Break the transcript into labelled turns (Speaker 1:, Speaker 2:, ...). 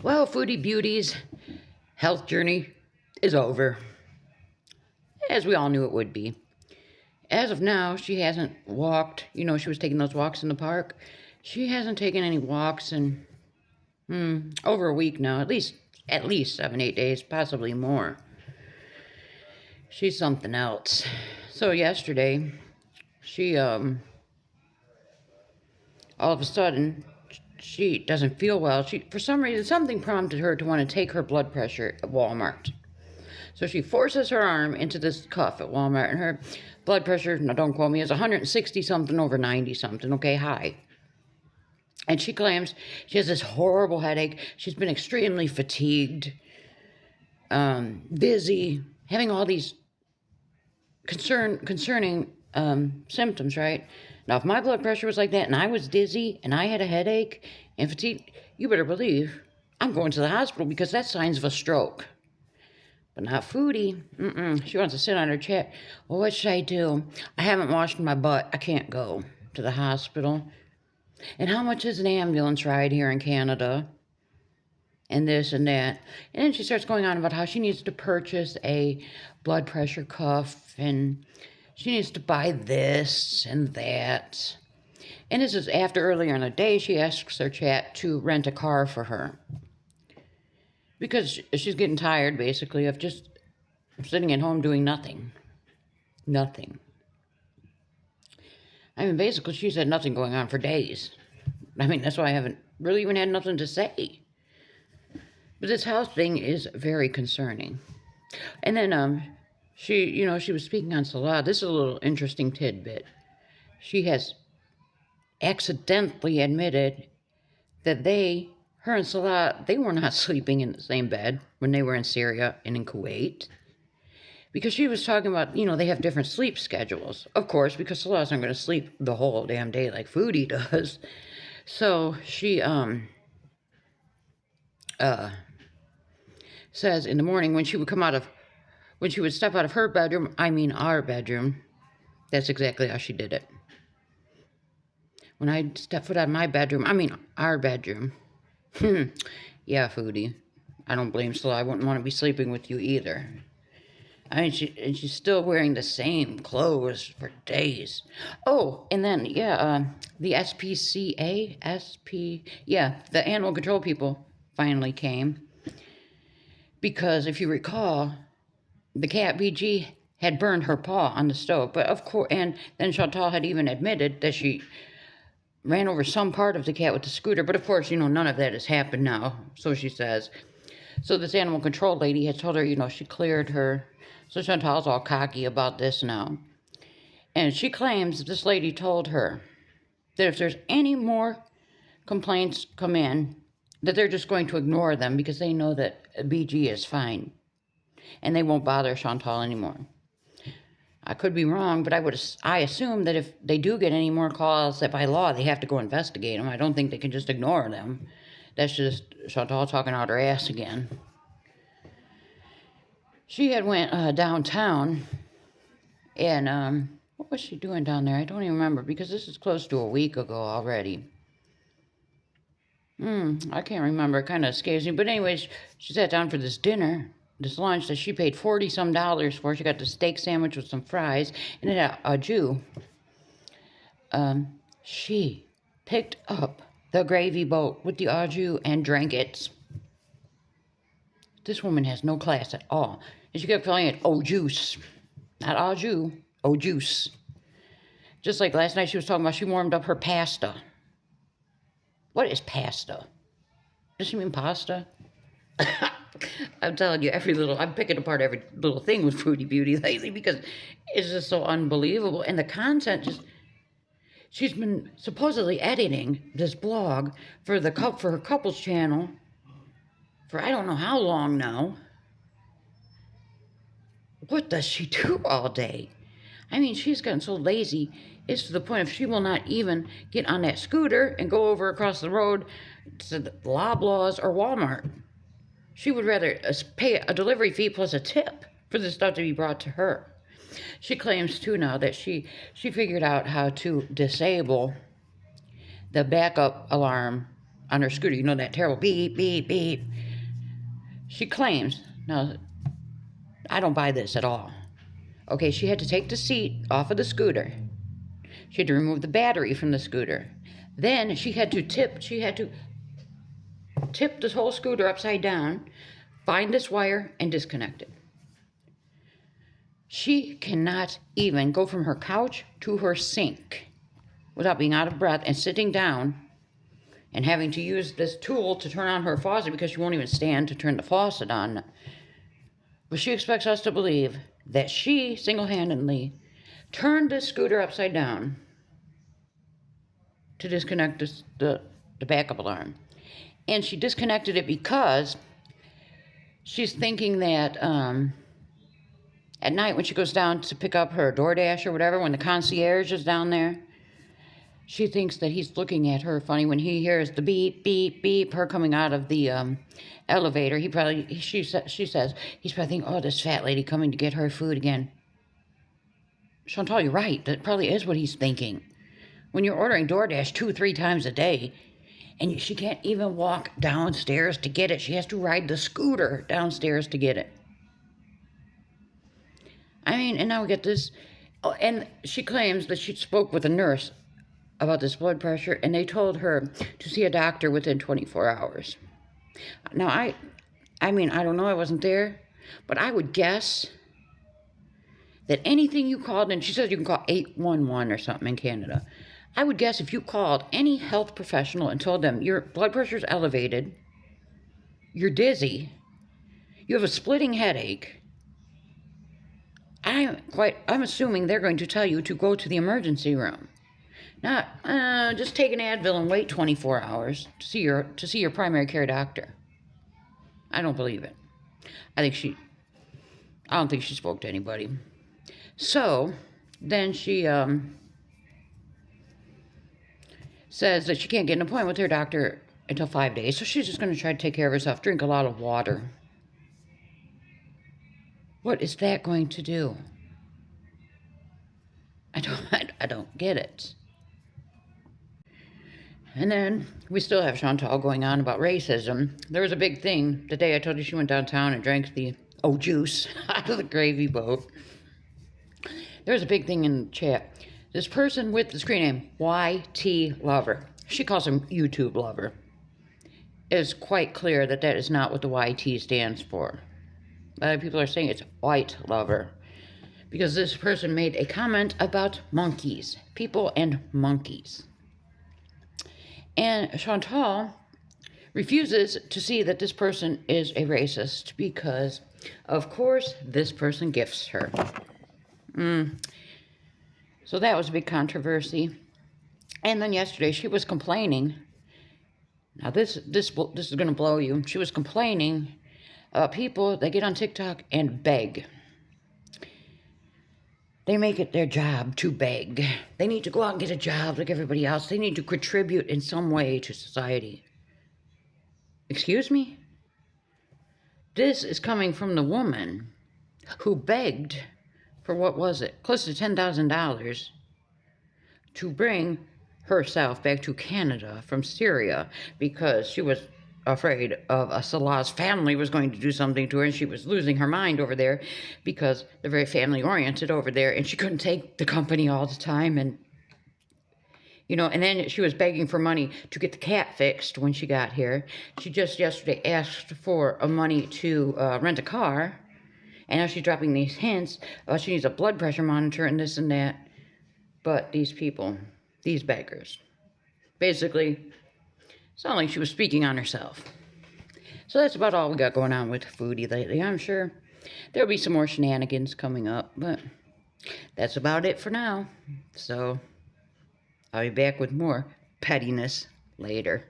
Speaker 1: Well, Foodie Beauty's health journey is over, as we all knew it would be. As of now, she hasn't walked. She was taking those walks in the park. She hasn't taken any walks in over a week now, at least 7, 8 days, possibly more. She's something else. So yesterday, she all of a sudden she doesn't feel well. She, for some reason, something prompted her to want to take her blood pressure at Walmart. So she forces her arm into this cuff at Walmart, and her blood pressure, now don't quote me, is 160 something over 90 something, okay, high. And she claims she has this horrible headache. She's been extremely fatigued, dizzy, having all these concerning symptoms, right? Now, if my blood pressure was like that and I was dizzy and I had a headache and fatigue, you better believe I'm going to the hospital because that's signs of a stroke. But not Foodie. She wants to sit on her chair. Well, what should I do? I haven't washed my butt. I can't go to the hospital. And how much is an ambulance ride here in Canada? And this and that. And then she starts going on about how she needs to purchase a blood pressure cuff and she needs to buy this and that. And this is after earlier in the day she asks her chat to rent a car for her. Because she's getting tired, basically, of just sitting at home doing nothing. Nothing. I mean, basically, she's had nothing going on for days. I mean, that's why I haven't really even had nothing to say. But this health thing is very concerning. And then she was speaking on Salah. This is a little interesting tidbit. She has accidentally admitted that her and Salah, they were not sleeping in the same bed when they were in Syria and in Kuwait. Because she was talking about, they have different sleep schedules. Of course, because Salah's not going to sleep the whole damn day like Foodie does. So she says in the morning when she would step out of her bedroom, I mean our bedroom, that's exactly how she did it. When I step foot out of my bedroom, I mean our bedroom. Yeah, Foodie. I don't blame Salah. I wouldn't want to be sleeping with you either. I mean, she's still wearing the same clothes for days. Oh, and then, the the animal control people finally came. Because if you recall, the cat BG had burned her paw on the stove. But of course, and then Chantal had even admitted that she ran over some part of the cat with the scooter. But of course, none of that has happened now, so she says. So this animal control lady had told her, she cleared her. So Chantal's all cocky about this now. And she claims that this lady told her that if there's any more complaints come in, that they're just going to ignore them because they know that BG is fine. And they won't bother Chantal anymore. I could be wrong, but I assume that if they do get any more calls, that by law they have to go investigate them. I don't think they can just ignore them. That's just Chantal talking out her ass again. She had went downtown, and what was she doing down there? I don't even remember, because this is close to a week ago already. I can't remember. It kind of escapes me. But anyways, she sat down for this dinner, this lunch that she paid $40-some for. She got the steak sandwich with some fries, and it had a Jew. She picked up the gravy boat with the au jus and drank it. This woman has no class at all. And she kept calling it au juice. Not au jus, au juice. Just like last night she was talking about she warmed up her pasta. What is pasta? Does she mean pasta? I'm telling you, I'm picking apart every little thing with Foodie Beauty lately because it's just so unbelievable. And the content she's been supposedly editing this blog for her couples channel for I don't know how long now. What does she do all day? I mean, she's gotten so lazy. It's to the point of she will not even get on that scooter and go over across the road to the Loblaws or Walmart. She would rather pay a delivery fee plus a tip for the stuff to be brought to her. She claims, too, now that she figured out how to disable the backup alarm on her scooter. You know, that terrible beep, beep, beep. She claims, now, I don't buy this at all. Okay, she had to take the seat off of the scooter. She had to remove the battery from the scooter. Then she had to tip this whole scooter upside down, find this wire, and disconnect it. She cannot even go from her couch to her sink without being out of breath and sitting down and having to use this tool to turn on her faucet because she won't even stand to turn the faucet on. But she expects us to believe that she single-handedly turned this scooter upside down to disconnect the backup alarm. And she disconnected it because she's thinking that at night when she goes down to pick up her DoorDash or whatever, when the concierge is down there, she thinks that he's looking at her funny when he hears the beep, beep, beep, her coming out of the elevator. She says, he's probably thinking, oh, this fat lady coming to get her food again. Chantal, you're right. That probably is what he's thinking. When you're ordering DoorDash 2-3 times a day, and she can't even walk downstairs to get it. She has to ride the scooter downstairs to get it. I mean, and now we get this. Oh, and she claims that she spoke with a nurse about this blood pressure, and they told her to see a doctor within 24 hours. Now, I mean, I don't know, I wasn't there, but I would guess that anything you called, and she says you can call 811 or something in Canada. I would guess if you called any health professional and told them your blood pressure is elevated, you're dizzy, you have a splitting headache, I'm assuming they're going to tell you to go to the emergency room. Not just take an Advil and wait 24 hours to see your primary care doctor. I don't believe it. I don't think she spoke to anybody. So then she says that she can't get an appointment with her doctor until 5 days. So she's just going to try to take care of herself, drink a lot of water. What is that going to do? I don't get it. And then we still have Chantal going on about racism. There was a big thing the day I told you she went downtown and drank the juice out of the gravy boat. There was a big thing in the chat. This person with the screen name, YT Lover, she calls him YouTube Lover. It is quite clear that that is not what the YT stands for. A lot of people are saying it's White Lover. Because this person made a comment about monkeys. People and monkeys. And Chantal refuses to see that this person is a racist because, of course, this person gifts her. So that was a big controversy. And then yesterday she was complaining. Now this is going to blow you. She was complaining about people that get on TikTok and beg. They make it their job to beg. They need to go out and get a job like everybody else. They need to contribute in some way to society. Excuse me? This is coming from the woman who begged for, what was it, close to $10,000 to bring herself back to Canada from Syria because she was afraid of Salah's family was going to do something to her, and she was losing her mind over there because they're very family-oriented over there, and she couldn't take the company all the time, and and then she was begging for money to get the cat fixed when she got here. She just yesterday asked for money to rent a car, and now she's dropping these hints. She needs a blood pressure monitor and this and that. But these people, these beggars, basically sound like she was speaking on herself. So that's about all we got going on with Foodie lately. I'm sure there'll be some more shenanigans coming up, but that's about it for now. So I'll be back with more pettiness later.